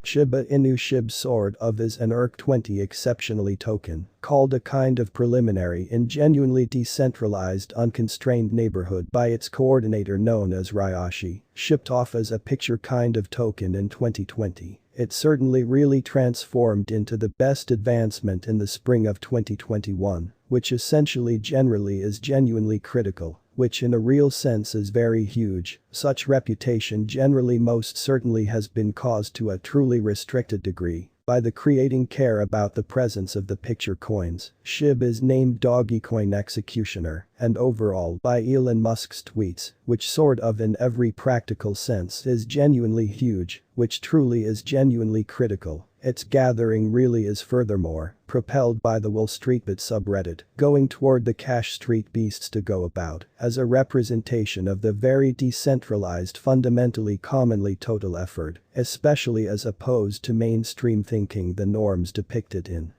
Shiba Inu SHIB sort of is an ERC20 exceptionally token, called a kind of preliminary in genuinely decentralized unconstrained neighborhood by its coordinator known as Ryoshi, shipped off as a picture kind of token in 2020. It certainly really transformed into the best advancement in the spring of 2021, which essentially generally is genuinely critical. Which in a real sense is very huge. Such reputation generally most certainly has been caused to a truly restricted degree by the creating care about the presence of the picture coins. SHIB is named Dogecoin Executioner, and overall by Elon Musk's tweets, which sort of in every practical sense is genuinely huge, which truly is genuinely critical. Its gathering really is furthermore propelled by the Wall Street Bit subreddit, going toward the Cash Street Beasts to go about as a representation of the very decentralized fundamentally commonly total effort, especially as opposed to mainstream thinking the norms depicted in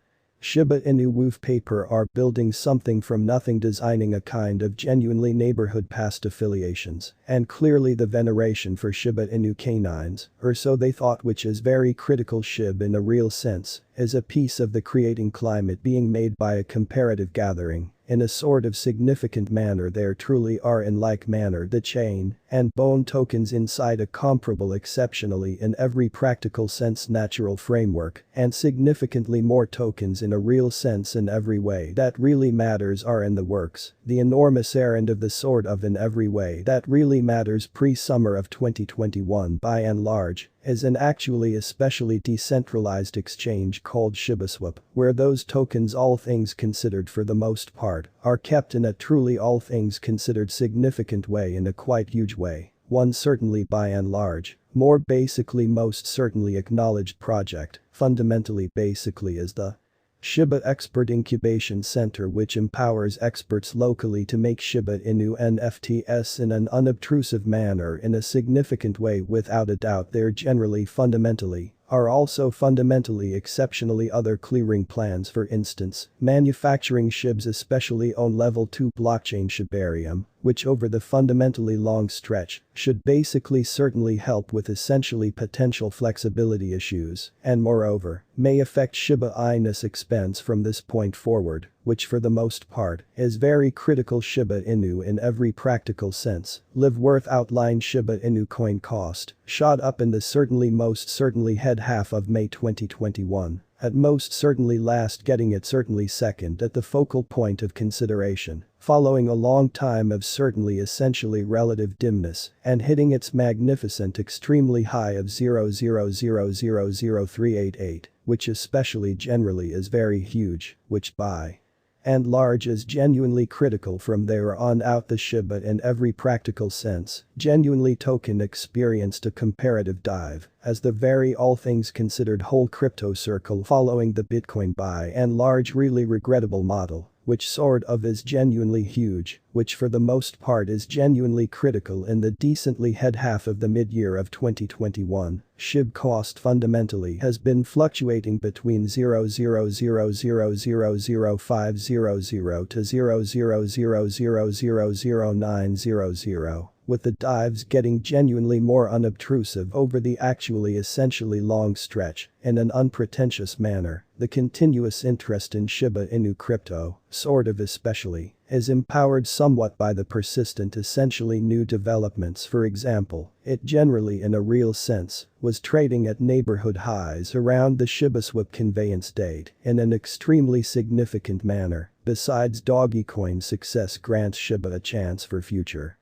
Shiba Inu woof paper are building something from nothing, designing a kind of genuinely neighborhood past affiliations, and clearly the veneration for Shiba Inu canines, or so they thought, which is very critical. SHIB in a real sense is a piece of the creating climate being made by a comparative gathering. In a sort of significant manner there truly are in like manner the chain and bone tokens inside a comparable exceptionally in every practical sense natural framework, and significantly more tokens in a real sense in every way that really matters are in the works. The enormous errand of the sort of in every way that really matters pre-summer of 2021 by and large is an actually especially decentralized exchange called ShibaSwap, where those tokens all things considered for the most part are kept in a truly all things considered significant way, in a quite huge way. One certainly by and large, more basically most certainly acknowledged project, fundamentally basically is the Shiba Expert Incubation Center, which empowers experts locally to make Shiba Inu NFTs in an unobtrusive manner in a significant way. Without a doubt there generally fundamentally are also fundamentally exceptionally other clearing plans, for instance, manufacturing SHIBs, especially on level 2 blockchain Shibarium, which over the fundamentally long stretch should basically certainly help with essentially potential flexibility issues, and moreover, may affect Shiba Inu's expense from this point forward, which for the most part is very critical. Shiba Inu in every practical sense, live worth outline. Shiba Inu coin cost shot up in the certainly most certainly head half of May 2021. At most certainly last getting it certainly second at the focal point of consideration, following a long time of certainly essentially relative dimness and hitting its magnificent extremely high of 0.0000388, which especially generally is very huge, which by and large is genuinely critical from there on out. The Shiba in every practical sense genuinely token experienced a comparative dive as the very all things considered whole crypto circle following the Bitcoin by and large really regrettable model, which sort of is genuinely huge, which for the most part is genuinely critical in the decently head half of the mid-year of 2021. SHIB cost fundamentally has been fluctuating between 0.000000500 to 0.000000900, with the dives getting genuinely more unobtrusive over the actually essentially long stretch. In an unpretentious manner, the continuous interest in Shiba Inu crypto, sort of especially, is empowered somewhat by the persistent essentially new developments. For example, it generally in a real sense was trading at neighborhood highs around the ShibaSwap conveyance date in an extremely significant manner. Besides, Dogecoin's success grants Shiba a chance for future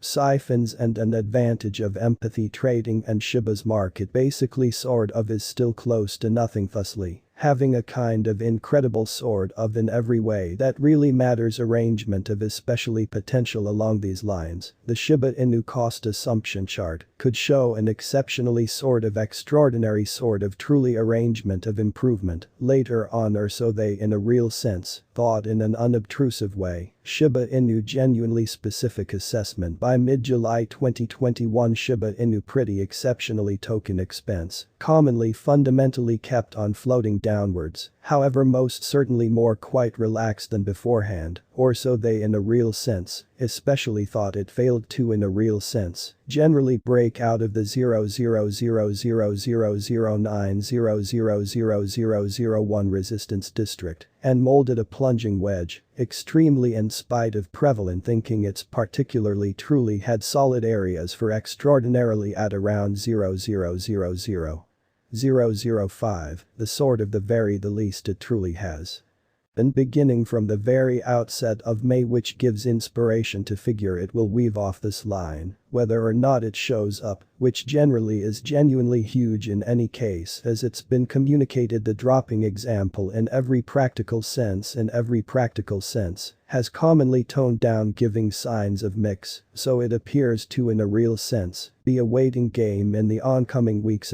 siphons and an advantage of empathy trading, and Shiba's market basically sort of is still close to nothing, thusly having a kind of incredible sort of in every way that really matters arrangement of especially potential. Along these lines, the Shiba Inu cost assumption chart could show an exceptionally sort of extraordinary sort of truly arrangement of improvement later on, or so they in a real sense thought in an unobtrusive way. Shiba Inu genuinely specific assessment by mid-July 2021. Shiba Inu pretty exceptionally token expense, commonly fundamentally kept on floating downwards however most certainly more quite relaxed than beforehand, or so they in a real sense, especially thought it failed to in a real sense, generally break out of the 0.000009000001 resistance district and molded a plunging wedge, extremely in spite of prevalent thinking it's particularly truly had solid areas for extraordinarily at around 0.005, the sort of the very the least it truly has. And beginning from the very outset of May, which gives inspiration to figure it will weave off this line, whether or not it shows up, which generally is genuinely huge in any case as it's been communicated. The dropping example in every practical sense has commonly toned down giving signs of mix, so it appears to in a real sense be a waiting game in the oncoming weeks.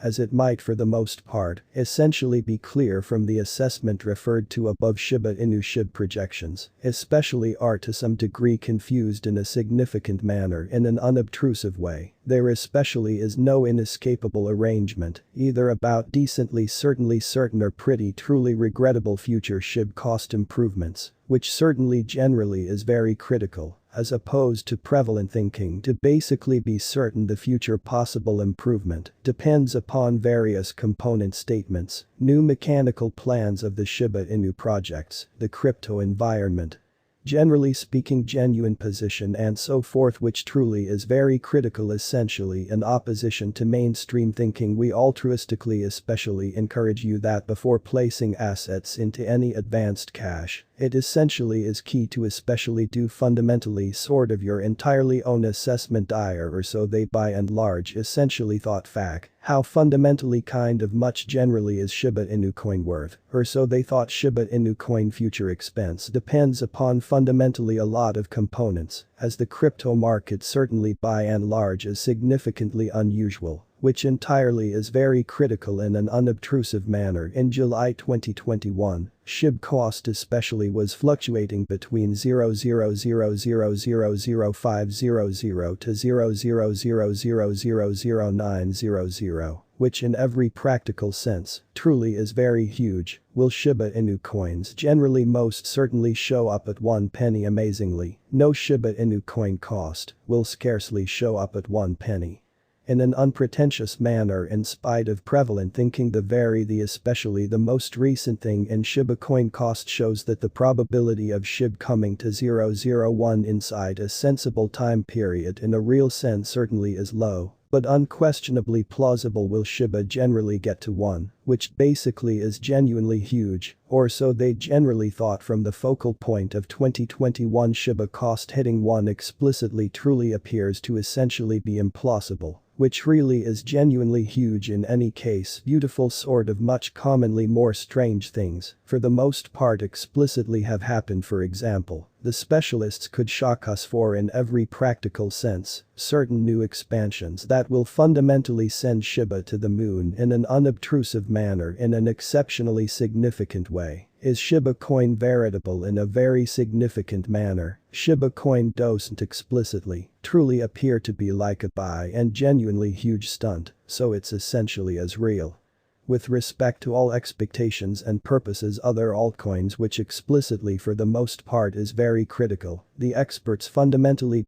As it might for the most part essentially be clear from the assessment referred to above. Shiba Inu SHIB projections, especially, are to some degree confused in a significant manner in an unobtrusive way. There especially is no inescapable arrangement, either about decently certainly certain or pretty truly regrettable future SHIB cost improvements, which certainly generally is very critical, as opposed to prevalent thinking to basically be certain the future possible improvement depends upon various component statements, new mechanical plans of the Shiba Inu projects, the crypto environment, generally speaking genuine position and so forth, which truly is very critical, essentially in opposition to mainstream thinking. We altruistically especially encourage you that before placing assets into any advanced cash, it essentially is key to especially do fundamentally sort of your entirely own assessment or so they by and large essentially thought fact. How fundamentally kind of much generally is Shiba Inu coin worth, or so they thought Shiba Inu coin future expense depends upon fundamentally a lot of components, as the crypto market certainly by and large is significantly unusual, which entirely is very critical in an unobtrusive manner. In July 2021, SHIB cost especially was fluctuating between 0.000000500 to 0.000000900, which in every practical sense truly is very huge. Will Shiba Inu coins generally most certainly show up at 1 penny? Amazingly, no Shiba Inu coin cost will scarcely show up at 1 penny. In an unpretentious manner, in spite of prevalent thinking, the especially the most recent thing in Shiba coin cost shows that the probability of SHIB coming to 0.001 inside a sensible time period in a real sense certainly is low, but unquestionably plausible. Will Shiba generally get to 1, which basically is genuinely huge, or so they generally thought from the focal point of 2021. Shiba cost hitting 1 explicitly truly appears to essentially be implausible, which really is genuinely huge in any case. Beautiful sort of much commonly more strange things, for the most part explicitly have happened. For example, the specialists could shock us for in every practical sense, certain new expansions that will fundamentally send Shiba to the moon in an unobtrusive manner in an exceptionally significant way. Is Shiba coin veritable in a very significant manner? Shiba coin doesn't explicitly truly appear to be like a buy and genuinely huge stunt, so it's essentially as real. With respect to all expectations and purposes, other altcoins, which explicitly for the most part is very critical, the experts fundamentally